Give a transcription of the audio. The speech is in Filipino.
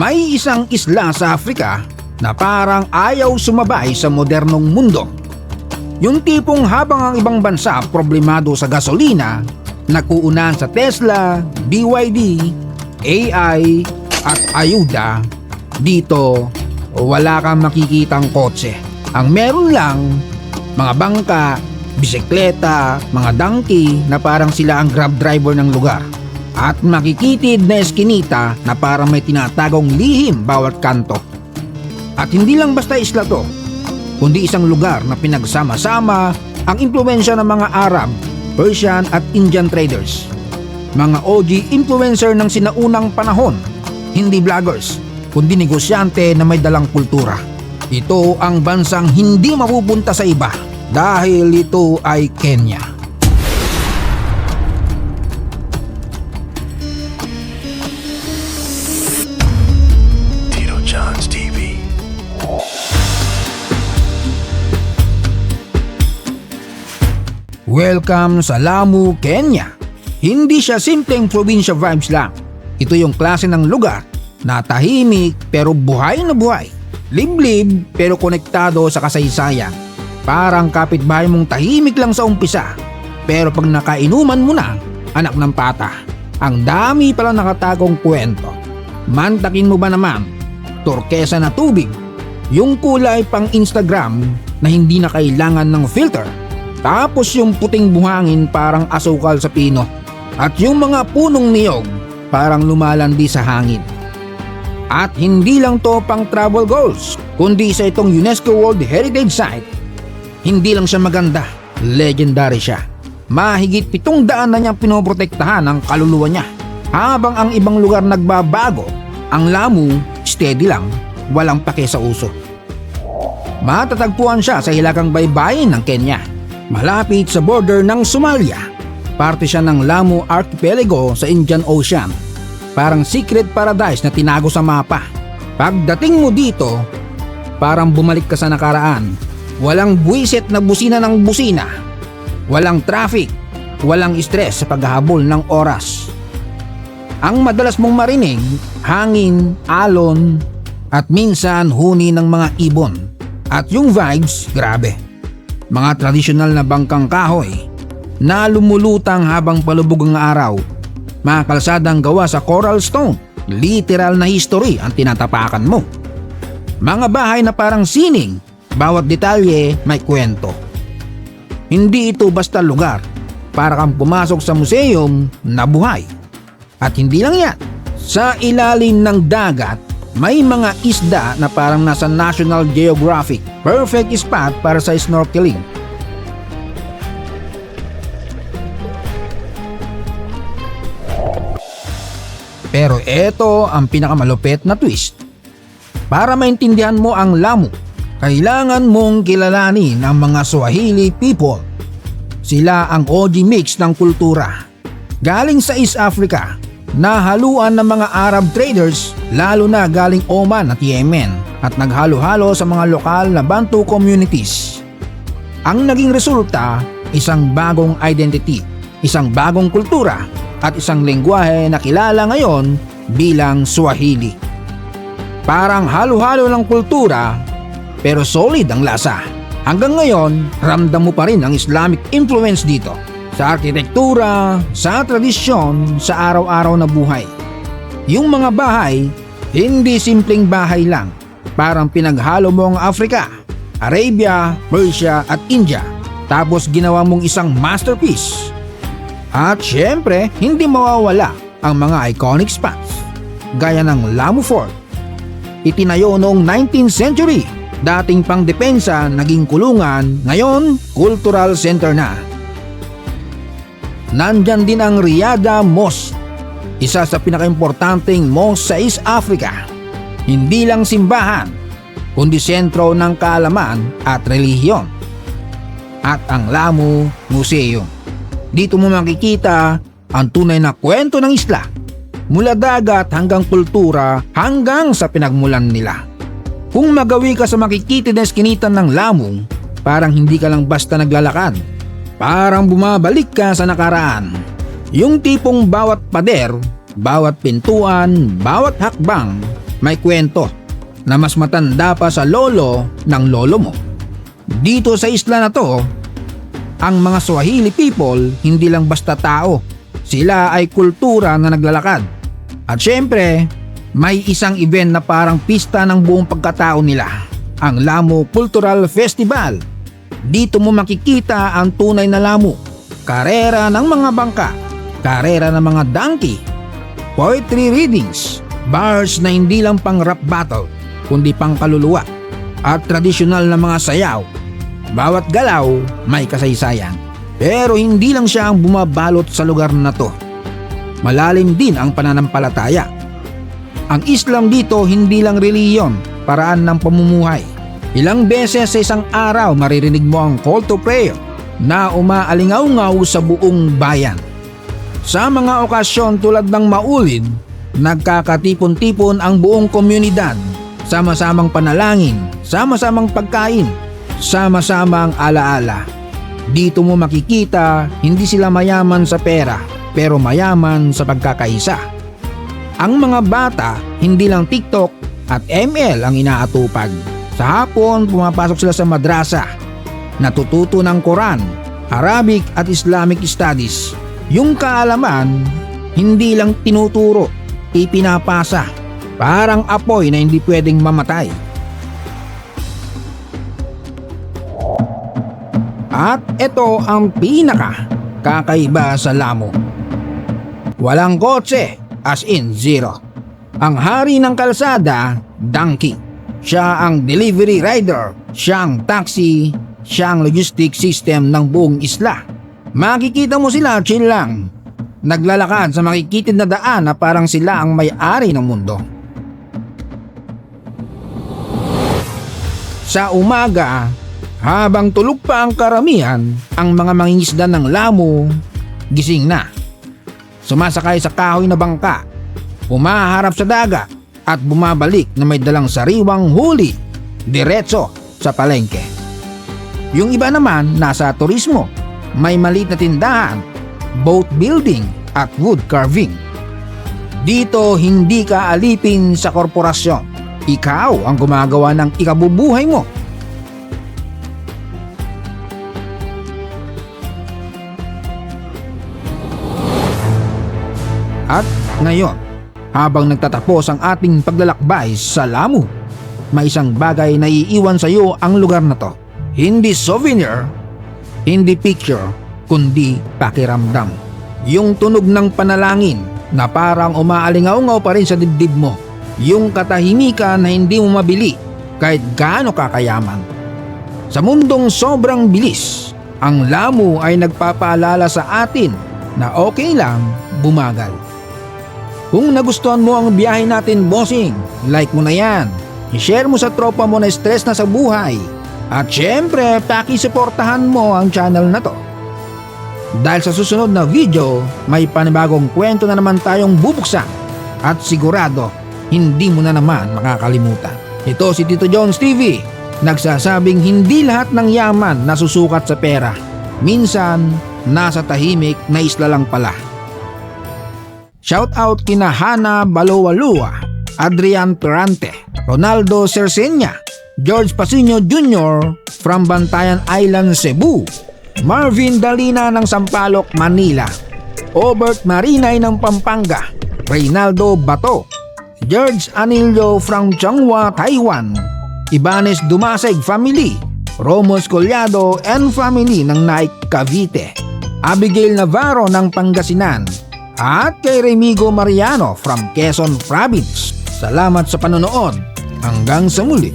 May isang isla sa Africa na parang ayaw sumabay sa modernong mundo. Yung tipong habang ang ibang bansa problemado sa gasolina, nakuunahan sa Tesla, BYD, AI at ayuda, dito wala kang makikitang kotse. Ang meron lang, mga bangka, bisikleta, mga donkey na parang sila ang grab driver ng lugar. At makikitid na eskinita na parang may tinatagong lihim bawat kanto. At hindi lang basta isla to, kundi isang lugar na pinagsama-sama ang impluwensya ng mga Arab, Persian at Indian traders. Mga OG influencer ng sinaunang panahon, hindi vloggers, kundi negosyante na may dalang kultura. Ito ang bansang hindi mapupunta sa iba dahil ito ay Kenya. Welcome sa Lamu, Kenya. Hindi siya simpleng probinsya vibes lang. Ito yung klase ng lugar na tahimik pero buhay na buhay. Liblib pero konektado sa kasaysayan. Parang kapitbahay mong tahimik lang sa umpisa. Pero pag nakainuman mo na, anak ng pata, ang dami pala nakatagong kwento. Mantakin mo ba naman? Turkesa na tubig. Yung kulay pang Instagram na hindi na kailangan ng filter. Tapos yung puting buhangin parang asukal sa pino. At yung mga punong niyog parang lumalandi sa hangin. At hindi lang to pang travel goals, kundi isa itong UNESCO World Heritage Site. Hindi lang siya maganda, legendary siya. Mahigit 700 na niyang pinoprotektahan ang kaluluwa niya. Habang ang ibang lugar nagbabago, ang Lamu steady lang, walang pake sa uso. Matatagpuan siya sa hilagang baybayin ng Kenya. Malapit sa border ng Somalia. Parte siya ng Lamu Archipelago sa Indian Ocean. Parang secret paradise na tinago sa mapa. Pagdating mo dito, parang bumalik ka sa nakaraan. Walang buwisit na busina ng busina. Walang traffic. Walang stress sa paghahabol ng oras. Ang madalas mong marinig, hangin, alon, at minsan huni ng mga ibon. At yung vibes, grabe. Mga tradisyonal na bangkang kahoy na lumulutang habang palubog ang araw. Mga kalsadang gawa sa coral stone, literal na history ang tinatapakan mo. Mga bahay na parang sining, bawat detalye may kwento. Hindi ito basta lugar, para kang pumasok sa museum na buhay. At hindi lang yan, sa ilalim ng dagat, may mga isda na parang nasa National Geographic. Perfect spot para sa snorkeling. Pero ito ang pinakamalupit na twist. Para maintindihan mo ang Lamu, kailangan mong kilalanin ang mga Swahili people. Sila ang OG mix ng kultura. Galing sa East Africa, nahaluan ng mga Arab traders lalo na galing Oman at Yemen at naghalo-halo sa mga lokal na Bantu communities. Ang naging resulta, isang bagong identity, isang bagong kultura at isang lengguwahe na kilala ngayon bilang Swahili. Parang halo-halo ng kultura pero solid ang lasa. Hanggang ngayon, ramdam mo pa rin ang Islamic influence dito. Sa arkitektura, sa tradisyon, sa araw-araw na buhay. Yung mga bahay, hindi simpleng bahay lang. Parang pinaghalo mo ang Africa, Arabia, Persia at India. Tapos ginawa mong isang masterpiece. At syempre, hindi mawawala ang mga iconic spots. Gaya ng Lamu Fort. Itinayo noong 19th century. Dating pang depensa, naging kulungan, ngayon cultural center na. Nandyan din ang Riyadh Mosque, isa sa pinakaimportanteng mosque sa East Africa. Hindi lang simbahan, kundi sentro ng kaalaman at relihiyon. At ang Lamu Museum. Dito mo makikita ang tunay na kwento ng isla. Mula dagat hanggang kultura hanggang sa pinagmulan nila. Kung magawi ka sa makikitid na eskinitan ng Lamu, parang hindi ka lang basta naglalakad. Parang bumabalik ka sa nakaraan. Yung tipong bawat pader, bawat pintuan, bawat hakbang, may kwento na mas matanda pa sa lolo ng lolo mo. Dito sa isla na to, ang mga Swahili people hindi lang basta tao. Sila ay kultura na naglalakad. At syempre, may isang event na parang pista ng buong pagkatao nila, ang Lamu Cultural Festival. Dito mo makikita ang tunay na Lamu, karera ng mga bangka, karera ng mga donkey, poetry readings, bars na hindi lang pang rap battle, kundi pang kaluluwa, at tradisyonal na mga sayaw. Bawat galaw may kasaysayan. Pero hindi lang siya ang bumabalot sa lugar na to. Malalim din ang pananampalataya. Ang Islam dito hindi lang reliyon, paraan ng pamumuhay. Ilang beses sa isang araw maririnig mo ang call to prayer na umaalingaw-ngaw sa buong bayan. Sa mga okasyon tulad ng Maulid, nagkakatipon-tipon ang buong komunidad. Sama-samang panalangin, sama-samang pagkain, sama-samang alaala. Dito mo makikita hindi sila mayaman sa pera pero mayaman sa pagkakaisa. Ang mga bata hindi lang TikTok at ML ang inaatupag. Sa hapon pumapasok sila sa madrasa. Natututo ng Quran, Arabic at Islamic studies. Yung kaalaman hindi lang tinuturo, ipinapasa. Parang apoy na hindi pwedeng mamatay. At ito ang kakaiba sa Lamu. Walang kotse, as in zero. Ang hari ng kalsada, donkey. Siya ang delivery rider, siya ang taxi, siya ang logistic system ng buong isla. Makikita mo sila chill lang, naglalakad sa makikitid na daan na parang sila ang may-ari ng mundo. Sa umaga, habang tulog pa ang karamihan, ang mga mangingisda ng Lamu gising na. Sumasakay sa kahoy na bangka, humaharap sa dagat at bumabalik na may dalang sariwang huli diretso sa palengke. Yung iba naman nasa turismo, may maliit na tindahan, boat building at wood carving. Dito hindi ka alipin sa korporasyon, ikaw ang gumagawa ng ikabubuhay mo. At ngayon, habang nagtatapos ang ating paglalakbay sa Lamu, may isang bagay na iiwan sa iyo ang lugar na to. Hindi souvenir, hindi picture, kundi pakiramdam. Yung tunog ng panalangin na parang umaalingaw-ngaw pa rin sa dibdib mo. Yung katahimikan na hindi mo mabili kahit gaano kakayaman. Sa mundong sobrang bilis, ang Lamu ay nagpapaalala sa atin na okay lang bumagal. Kung nagustuhan mo ang biyahe natin, bossing, like mo na yan. I-share mo sa tropa mo na stress na sa buhay. At syempre, pakisuportahan mo ang channel na to. Dahil sa susunod na video, may panibagong kwento na naman tayong bubuksan. At sigurado, hindi mo na naman makakalimutan. Ito si Tito Jones TV, nagsasabing hindi lahat ng yaman nasusukat sa pera. Minsan, nasa tahimik na isla lang pala. Shout out kina Hana Balowalua, Adrian Perante, Ronaldo Cercenia, George Pasino Jr. from Bantayan Island, Cebu, Marvin Dalina ng Sampaloc, Manila, Obert Marinay ng Pampanga, Reynaldo Bato, George Anilio from Changhua, Taiwan, Ibanez Dumaseg family, Romos Collado and family ng Naik, Cavite, Abigail Navarro ng Pangasinan, at kay Remigo Mariano from Quezon Province. Salamat sa panonood. Hanggang sa muli.